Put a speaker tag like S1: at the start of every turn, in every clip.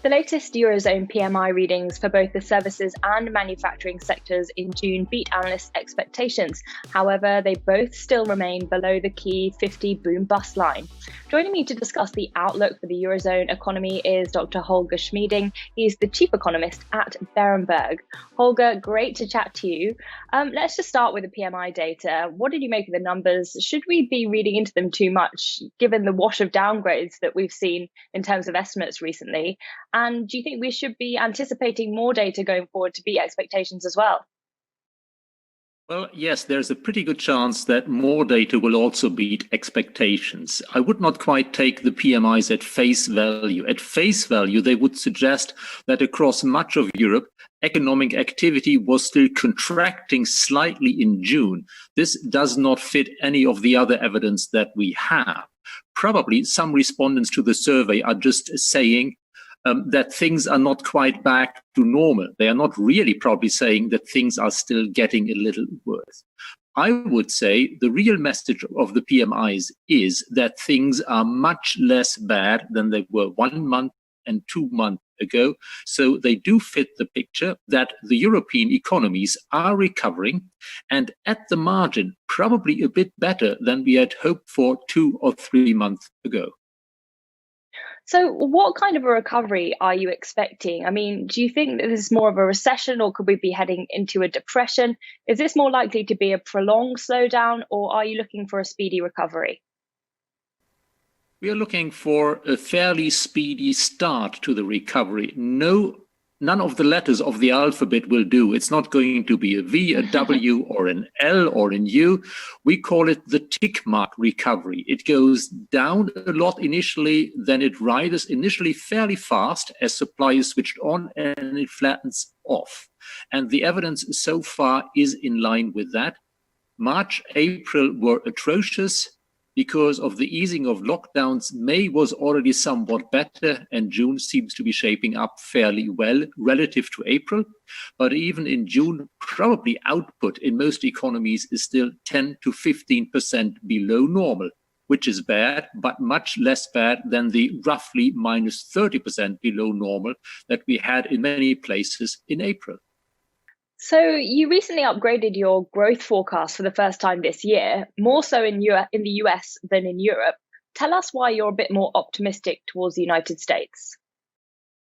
S1: The latest Eurozone PMI readings for both the services and manufacturing sectors in June beat analysts' expectations. However, they both still remain below the key 50 boom-bust line. Joining me to discuss the outlook for the Eurozone economy is Dr. Holger Schmiedling. He's the chief economist at Berenberg. Holger, great to chat to you. Let's just start with the PMI data. What did you make of the numbers? Should we be reading into them too much, given the wash of downgrades that we've seen in terms of estimates recently? And do you think we should be anticipating more data going forward to beat expectations as well?
S2: Well, yes, there's a pretty good chance that more data will also beat expectations. I would not quite take the PMIs at face value. At face value, they would suggest that across much of Europe, economic activity was still contracting slightly in June. This does not fit any of the other evidence that we have. Probably some respondents to the survey are just saying that things are not quite back to normal. They are not really probably saying that things are still getting a little worse. I would say the real message of the PMIs is that things are much less bad than they were 1 month and 2 months ago. So they do fit the picture that the European economies are recovering, and at the margin, probably a bit better than we had hoped for 2 or 3 months ago.
S1: So what kind of a recovery are you expecting? I mean, do you think that this is more of a recession, or could we be heading into a depression? Is this more likely to be a prolonged slowdown, or are you looking for a speedy recovery?
S2: We are looking for a fairly speedy start to the recovery. None of the letters of the alphabet will do. It's not going to be a V, a W, or an L, or an U. We call it the tick mark recovery. It goes down a lot initially, then it rises initially fairly fast as supply is switched on, and it flattens off. And the evidence so far is in line with that. March, April were atrocious. Because of the easing of lockdowns, May was already somewhat better, and June seems to be shaping up fairly well relative to April. But even in June, probably output in most economies is still 10 to 15% below normal, which is bad, but much less bad than the roughly minus 30% below normal that we had in many places in April.
S1: So you recently upgraded your growth forecast for the first time this year, more so in the US than in Europe. Tell us why you're a bit more optimistic towards the United States.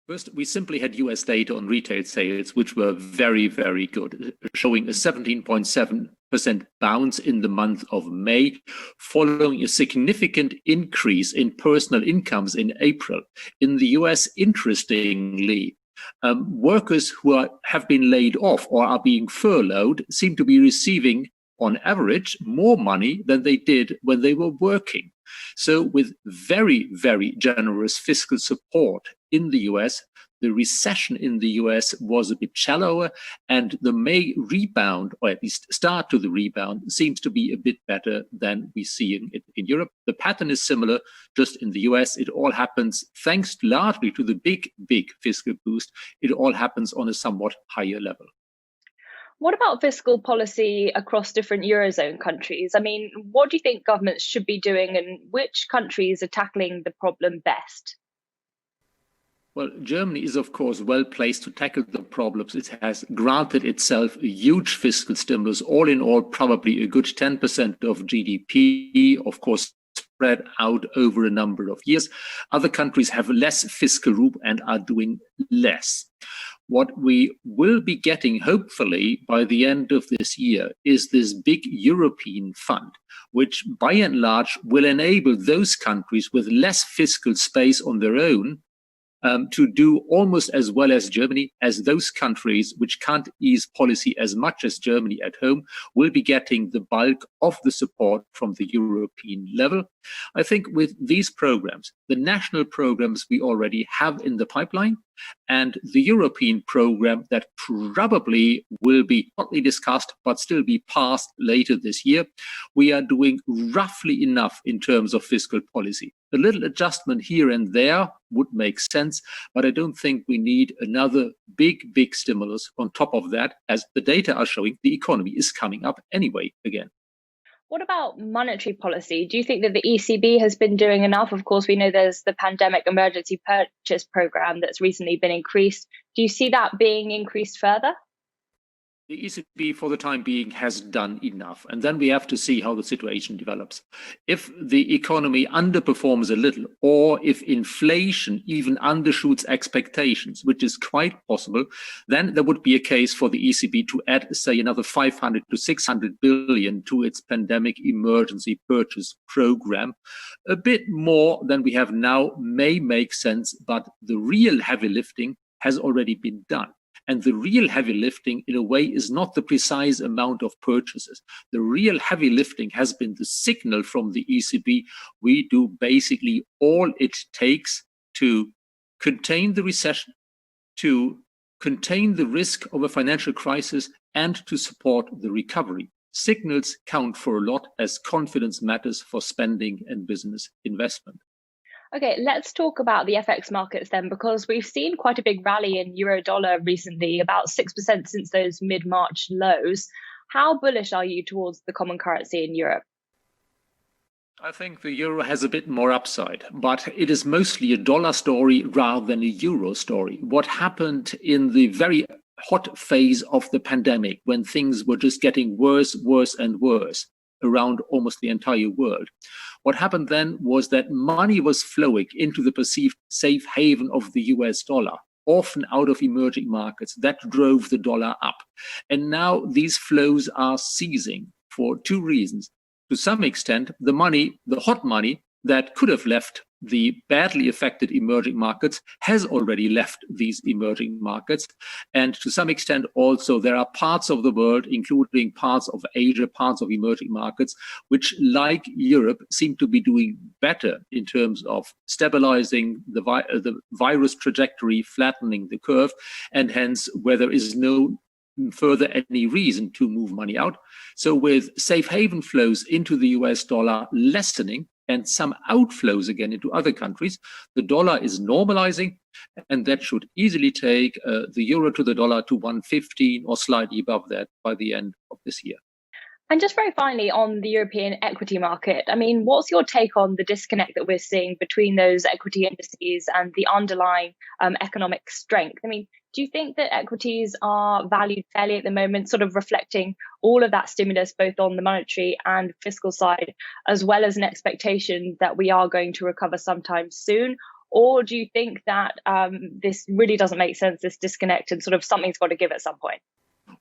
S2: First, we simply had US data on retail sales, which were very, very good, showing a 17.7% bounce in the month of May, following a significant increase in personal incomes in April. In the US, interestingly, workers who have been laid off or are being furloughed seem to be receiving, on average, more money than they did when they were working. So with very, very generous fiscal support in the US, the recession in the US was a bit shallower, and the May rebound, or at least start to the rebound, seems to be a bit better than we see in Europe. The pattern is similar, just in the US, it all happens thanks largely to the big fiscal boost. It all happens on a somewhat higher level.
S1: What about fiscal policy across different Eurozone countries? I mean, what do you think governments should be doing, and which countries are tackling the problem best?
S2: Well, Germany is, of course, well placed to tackle the problems. It has granted itself a huge fiscal stimulus, all in all, probably a good 10% of GDP, of course, spread out over a number of years. Other countries have less fiscal room and are doing less. What we will be getting, hopefully, by the end of this year is this big European fund, which by and large will enable those countries with less fiscal space on their own to do almost as well as Germany, as those countries which can't ease policy as much as Germany at home will be getting the bulk of the support from the European level. I think with these programs, the national programs we already have in the pipeline, and the European program that probably will be hotly discussed but still be passed later this year, we are doing roughly enough in terms of fiscal policy. A little adjustment here and there would make sense, but I don't think we need another big stimulus on top of that. As the data are showing, the economy is coming up anyway again.
S1: What about monetary policy? Do you think that the ECB has been doing enough? Of course, we know there's the pandemic emergency purchase program that's recently been increased. Do you see that being increased further?
S2: The ECB, for the time being, has done enough. And then we have to see how the situation develops. If the economy underperforms a little, or if inflation even undershoots expectations, which is quite possible, then there would be a case for the ECB to add, say, another 500 to 600 billion to its pandemic emergency purchase program. A bit more than we have now may make sense, but the real heavy lifting has already been done. And the real heavy lifting, in a way, is not the precise amount of purchases. The real heavy lifting has been the signal from the ECB. We do basically all it takes to contain the recession, to contain the risk of a financial crisis, and to support the recovery. Signals count for a lot, as confidence matters for spending and business investment.
S1: Okay, let's talk about the FX markets then, because we've seen quite a big rally in euro dollar recently, about 6% since those mid-March lows. How bullish are you towards the common currency in Europe?
S2: I think the euro has a bit more upside, but it is mostly a dollar story rather than a euro story. What happened in the very hot phase of the pandemic, when things were just getting worse and worse around almost the entire world, what happened then was that money was flowing into the perceived safe haven of the US dollar, often out of emerging markets. That drove the dollar up. And now these flows are ceasing for two reasons. To some extent, the money, the hot money that could have left the badly affected emerging markets has already left these emerging markets. And to some extent also, there are parts of the world, including parts of Asia, parts of emerging markets, which, like Europe, seem to be doing better in terms of stabilizing the virus trajectory, flattening the curve, and hence where there is no further any reason to move money out. So with safe haven flows into the US dollar lessening, and some outflows again into other countries, the dollar is normalizing, and that should easily take the euro to the dollar to 115 or slightly above that by the end of this year.
S1: And just very finally, on the European equity market, I mean, what's your take on the disconnect that we're seeing between those equity indices and the underlying economic strength? I mean, do you think that equities are valued fairly at the moment, sort of reflecting all of that stimulus, both on the monetary and fiscal side, as well as an expectation that we are going to recover sometime soon? Or do you think that this really doesn't make sense, this disconnect, and sort of something's got to give at some point?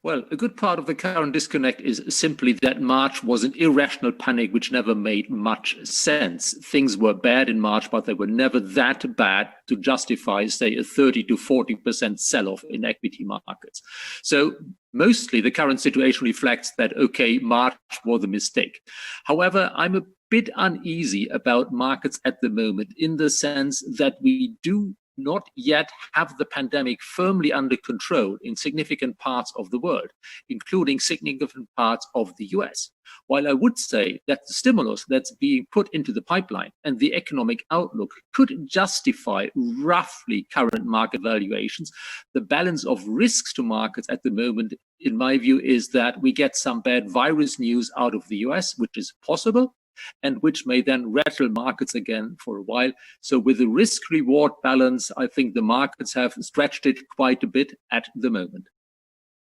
S2: Well, a good part of the current disconnect is simply that March was an irrational panic which never made much sense. Things were bad in March, but they were never that bad to justify, say, a 30 to 40% sell-off in equity markets. So mostly the current situation reflects that, okay, March was a mistake. However, I'm a bit uneasy about markets at the moment, in the sense that we do not yet have the pandemic firmly under control in significant parts of the world, including significant parts of the US. While I would say that the stimulus that's being put into the pipeline and the economic outlook could justify roughly current market valuations, the balance of risks to markets at the moment, in my view, is that we get some bad virus news out of the US, which is possible, and which may then rattle markets again for a while. So with the risk-reward balance, I think the markets have stretched it quite a bit at the moment.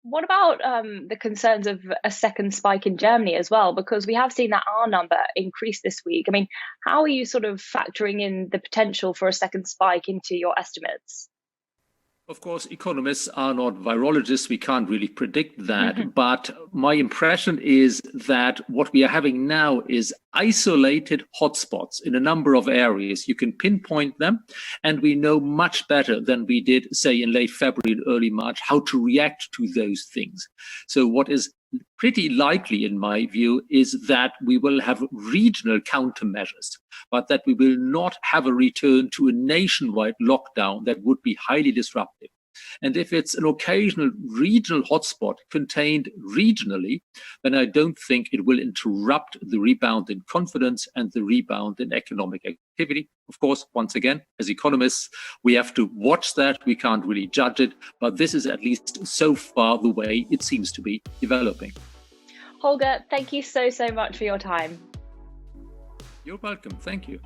S1: What about the concerns of a second spike in Germany as well? Because we have seen that R number increase this week. I mean, how are you sort of factoring in the potential for a second spike into your estimates?
S2: Of course, economists are not virologists. We can't really predict that. But my impression is that what we are having now is isolated hotspots in a number of areas. You can pinpoint them, and we know much better than we did, say, in late February and early March, how to react to those things. So what is pretty likely, in my view, is that we will have regional countermeasures, but that we will not have a return to a nationwide lockdown that would be highly disruptive. And if it's an occasional regional hotspot contained regionally, then I don't think it will interrupt the rebound in confidence and the rebound in economic activity. Of course, once again, as economists, we have to watch that. We can't really judge it, but this is at least so far the way it seems to be developing.
S1: Holger, thank you so much for your time.
S2: You're welcome. Thank you.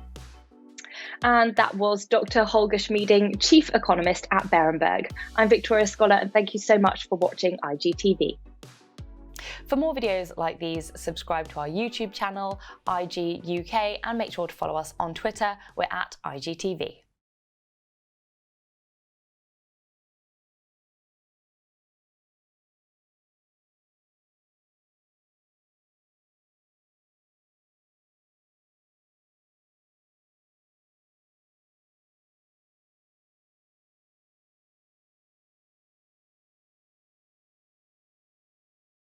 S1: And that was Dr. Holger Schmiedling, Chief Economist at Berenberg. I'm Victoria Scholar, and thank you so much for watching IGTV.
S3: For more videos like these, subscribe to our YouTube channel, IG UK, and make sure to follow us on Twitter. We're at IGTV.